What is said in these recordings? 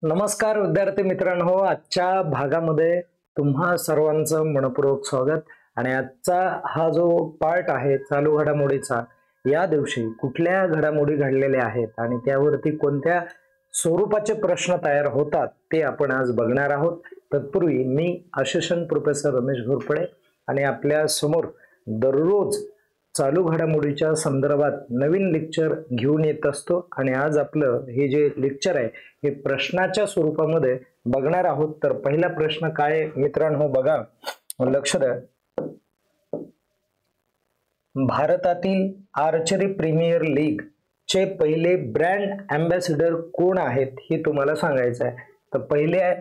नमस्कार विद्यार्थी मित्रांनो, आजच्या भागामध्ये तुम्हा सर्वांचं मनपूर्वक स्वागत। आणि आजचा हा जो पार्ट आहे चालू घडामोडीचा, या दिवशी कुठल्या घडामोडी घडलेल्या आहेत आणि त्यावरती कोणत्या स्वरूपाचे प्रश्न तयार होतात ते आपण आज बघणार आहोत। तत्पूर्वी मी असिस्टंट प्रोफेसर रमेश घोरपडे आणि आपल्या समोर दररोज चालू घडामोडीच्या संदर्भात नवीन लेक्चर घेऊन येत असतो। आणि आज आपलं हे जे लेक्चर आहे हे प्रश्नाच्या स्वरूपामध्ये बघणार आहोत। तर पहिला प्रश्न काय मित्रांनो बघा, लक्ष द्या। भारतातील आर्चरी प्रीमियर लीग चे पहिले ब्रँड अँबॅसेडर कोण आहेत हे तुम्हाला सांगायचं आहे। तर पहिले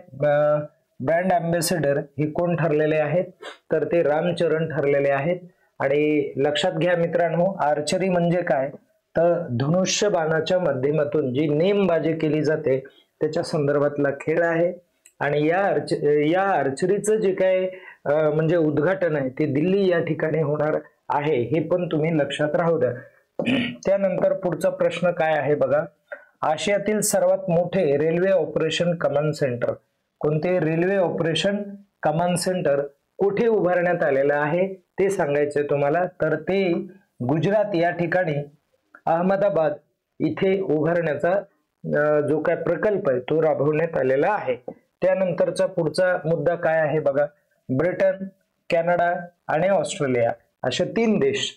ब्रँड अँबॅसेडर हे कोण ठरलेले आहेत, तर ते रामचरण ठरलेले आहेत। आणि लक्षात घ्या मित्रांनो, आर्चरी म्हणजे काय, तर धनुष्य बाणाच्या माध्यमातून जी नेमबाजी केली जाते त्याच्या संदर्भातला खेळ आहे। आणि या आर्चरीचं जे काय म्हणजे उद्घाटन आहे ते दिल्ली या ठिकाणी होणार आहे, हे पण तुम्ही लक्षात राहू द्या। त्यानंतर पुढचा प्रश्न काय आहे बघा, आशियातील सर्वात मोठे रेल्वे ऑपरेशन कमांड सेंटर कोणते, रेल्वे ऑपरेशन कमांड सेंटर कुठे उभारण्यात आलेलं आहे ते सांगायचे तुम्हाला। तर ते गुजरात या ठिकाणी अहमदाबाद इथे उभारण्याचा जो काय प्रकल्प आहे तो राबवण्यात आलेला आहे। त्यानंतरचा पुढचा मुद्दा काय आहे बघा, ब्रिटन, कॅनडा आणि ऑस्ट्रेलिया असे 3 देश,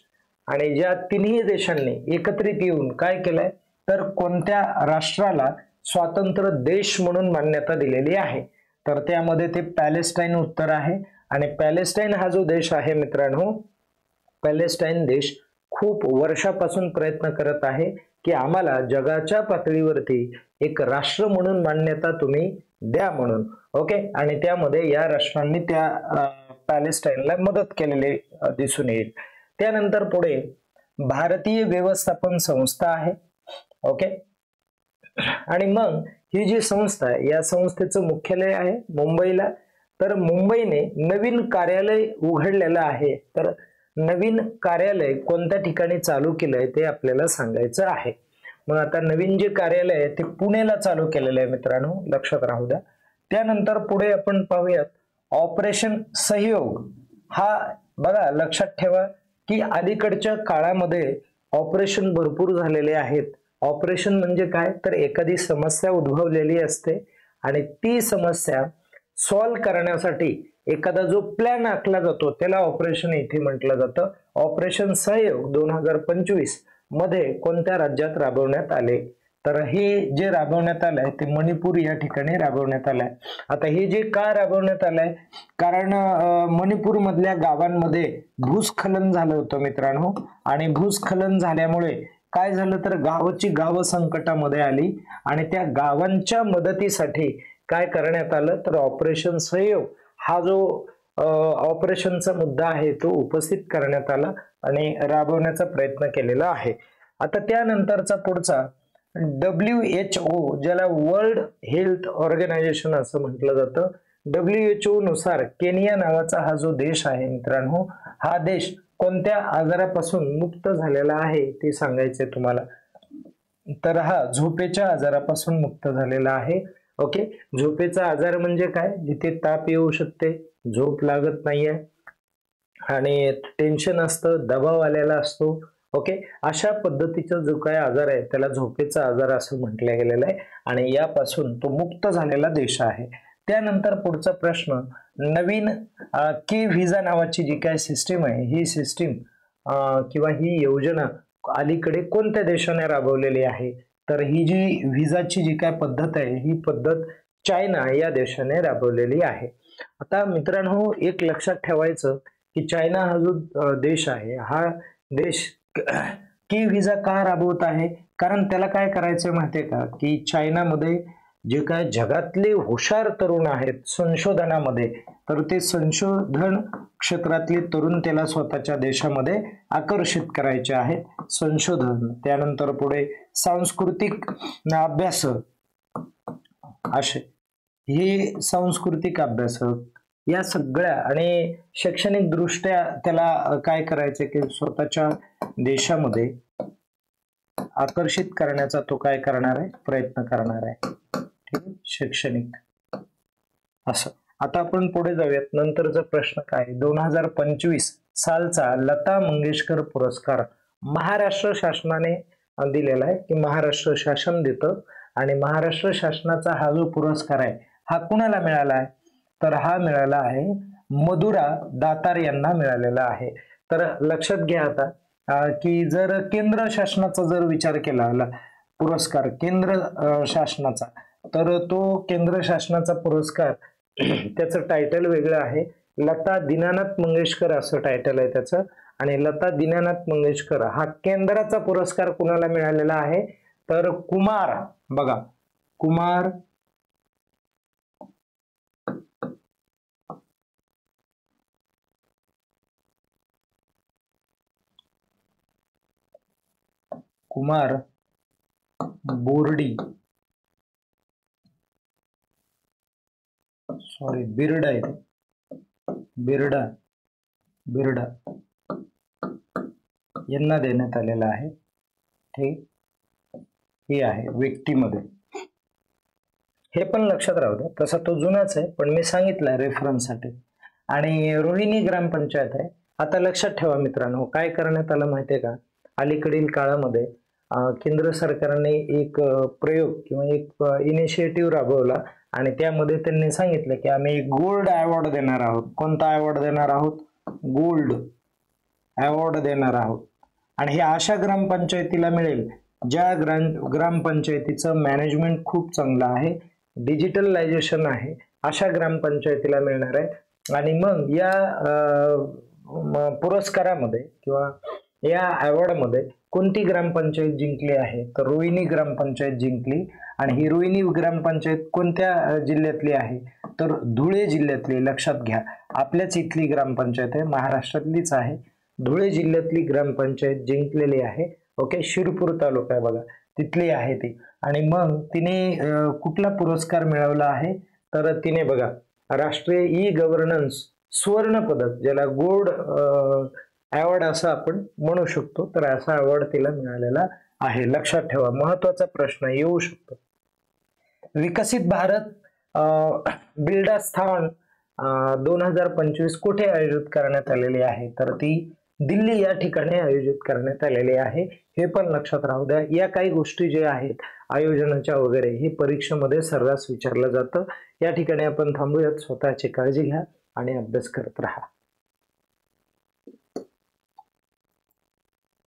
आणि ज्या तिन्ही देशांनी एकत्रित येऊन काय केलंय, तर कोणत्या राष्ट्राला स्वतंत्र देश म्हणून मान्यता दिलेली आहे, तर त्यामध्ये ते पॅलेस्टाईन उत्तर आहे। आणि पॅलेस्टाईन हा जो देश आहे मित्रांनो, पॅलेस्टाईन देश खूप वर्षापासून प्रयत्न करत आहे की आम्हाला जगाच्या पातळीवरती एक राष्ट्र म्हणून मान्यता तुम्ही द्या म्हणून, ओके। आणि त्यामध्ये या राष्ट्रांनी त्या पॅलेस्टाईनला मदत केलेली दिसून येईल। त्यानंतर पुढे भारतीय व्यवस्थापन संस्था आहे, ओके। आणि मग ही जी संस्था आहे या संस्थेचं मुख्यालय आहे मुंबईला। तर मुंबईने नवीन कार्यालय उघडलेलं आहे, तर नवीन कार्यालय कोणत्या ठिकाणी चालू केलंय ते आपल्याला सांगायचं आहे। मग आता नवीन जे कार्यालय आहे ते पुण्याला चालू केलेलं आहे मित्रांनो, लक्षात राहू द्या। त्यानंतर पुढे आपण पाहूयात ऑपरेशन सहयोग। हा बघा लक्षात ठेवा की अलीकडच्या काळामध्ये ऑपरेशन भरपूर झालेले आहेत। ऑपरेशन म्हणजे काय, तर एखादी समस्या उद्भवलेली असते आणि ती समस्या सॉल्व्ह करण्यासाठी एखादा जो प्लॅन आखला जातो त्याला ऑपरेशन इथे म्हटलं जातं। ऑपरेशन सहयोग 2025 मध्ये कोणत्या राज्यात राबवण्यात आले, तर हे जे राबवण्यात आलंय ते मणिपूर या ठिकाणी राबवण्यात आलंय। आता हे जे का राबवण्यात आलंय, कारण मणिपूर मधल्या गावांमध्ये भूस्खलन झालं होतं मित्रांनो, आणि भूस्खलन झाल्यामुळे काय झालं, तर गावं संकटामध्ये आली आणि त्या गावांच्या मदतीसाठी काय करण्यात आलं, तर ऑपरेशन सहयोग हा जो ऑपरेशनचा मुद्दा आहे तो उपस्थित करण्यात आला आणि राबवण्याचा प्रयत्न केलेला आहे। आता त्यानंतरचा पुढचा WHO, ज्याला वर्ल्ड हेल्थ ऑर्गनायझेशन असं म्हटलं जातं, WHO नुसार केनिया नावाचा हा जो देश आहे मित्रांनो, हा देश कोणत्या आजारापासून मुक्त झालेला आहे ते सांगायचे तुम्हाला। तर हा झोपेच्या आजारापासून मुक्त झालेला आहे, ओके। झोपेचा आजार म्हणजे काय, जिथे ताप येऊ शकते, झोप लागत नाहीये आणि टेन्शन असतं, दबाव आलेला असतो, ओके। अशा पद्धतीचा जो काय आजार आहे त्याला झोपेचा आजार असं म्हटलं गेलेलं आहे आणि यापासून तो मुक्त झालेला देश आहे। त्यानंतर पुढचा प्रश्न, नवीन की व्हिसा नावाची जी काय सिस्टीम आहे, ही सिस्टीम किंवा ही योजना अलीकडे कोणत्या देशाने राबवलेली आहे, तर ही जी व्हिसाची जी काय पद्धत आहे ही पद्धत चायना या देशाने राबवलेली आहे। आता मित्रांनो एक लक्षात ठेवायचं की चायना हा जो देश आहे, हा देश की व्हिसा का राबवत आहे, कारण त्याला काय करायचं माहितीये का, की चायनामध्ये जे काय जगातले हुशार तरुण आहेत संशोधनामध्ये, तर ते संशोधन क्षेत्रातले तरुण त्याला स्वतःच्या देशामध्ये आकर्षित करायचे आहेत। संशोधन, त्यानंतर पुढे सांस्कृतिक अभ्यास, असे हे सांस्कृतिक अभ्यासक या सगळ्या आणि शैक्षणिक दृष्ट्या त्याला काय करायचे की स्वतःच्या देशामध्ये आकर्षित करण्याचा तो काय करणार आहे, प्रयत्न करणार आहे। शैक्षणिक असं. आता आपण पुढे जाऊयात. नंतरचा प्रश्न काय, 2025 सालचा लता मंगेशकर पुरस्कार महाराष्ट्र शासनाने दिलेला आहे, की महाराष्ट्र शासन देतं, आणि महाराष्ट्र शासनाचा हा जो पुरस्कार आहे हा कुणाला मिळाला आहे, तर हा मिळाला आहे मधुरा दातार यांना मिळालेला आहे. तर लक्षात घ्या आता की जर केंद्र शासनाचा जर विचार केला पुरस्कार केंद्र शासनाचा, तर तो केंद्र शासनाचा पुरस्कार त्याचं टायटल वेगळं आहे, लता दीनानाथ मंगेशकर असं टायटल आहे त्याचं. आणि लता दीनानाथ मंगेशकर हा केंद्राचा पुरस्कार कुणाला मिळालेला आहे, तर कुमार, बघा कुमार कुमार बोर्डी, सॉरी बिर्डा आहे ते, बिर्डा बिर्डा यांना देण्यात आलेला आहे. ठीक, हे आहे व्यक्तीमध्ये. हे पण लक्षात राहू द्या, तसा तो जुनाच आहे पण मी सांगितलं रेफरन्ससाठी. आणि रोहिणी ग्रामपंचायत आहे. आता लक्षात ठेवा मित्रांनो, काय करण्यात आलं माहितीये का, अलीकडील काळामध्ये केंद्र सरकारने एक प्रयोग किंवा एक इनिशिएटिव्ह राबवला आणि त्यामध्ये त्यांनी सांगितलं की आम्ही गोल्ड अवॉर्ड देणार आहोत. कोणता अवॉर्ड देणार आहोत, गोल्ड अवॉर्ड देणार आहोत. आणि हे अशा ग्रामपंचायतीला मिळेल ज्या ग्रामपंचायतीचं मॅनेजमेंट खूप चांगलं आहे, डिजिटलायझेशन आहे, अशा ग्रामपंचायतीला मिळणार आहे. आणि मग या पुरस्कारामध्ये किंवा या अवॉर्डमध्ये कोणती ग्रामपंचायत जिंकली आहे, तर रोहिणी ग्रामपंचायत जिंकली. आणि ही रोहिणी ग्रामपंचायत कोणत्या जिल्ह्यातली आहे, तर धुळे जिल्ह्यातली. लक्षात घ्या, आपल्याच इथली ग्रामपंचायत आहे, महाराष्ट्रातलीच आहे, धुळे जिल्ह्यातली ग्रामपंचायत जिंकलेली आहे. ओके, शिरपूर तालुका आहे बघा, तिथली आहे ती. आणि मग तिने कुठला पुरस्कार मिळवला आहे, तर तिने बघा राष्ट्रीय ई गव्हर्नन्स सुवर्ण पदक, ज्याला गोल्ड अवॉर्ड असं आपण म्हणू शकतो, तर असा अवॉर्ड तिला मिळालेला आहे. लक्षात ठेवा, महत्वाचा प्रश्न येऊ शकतो. विकसित भारत बिल्डास्थान 2025 कुठे आयोजित करण्यात आलेली आहे, तर ती दिल्ली या ठिकाणी आयोजित करण्यात आलेली आहे. हे पण लक्षात राहू द्या. या काही गोष्टी ज्या आहेत आयोजनाच्या वगैरे, हे परीक्षेमध्ये सर्रास विचारलं जातं. या ठिकाणी आपण थांबूयात. स्वतःची काळजी घ्या आणि अभ्यास करत राहा.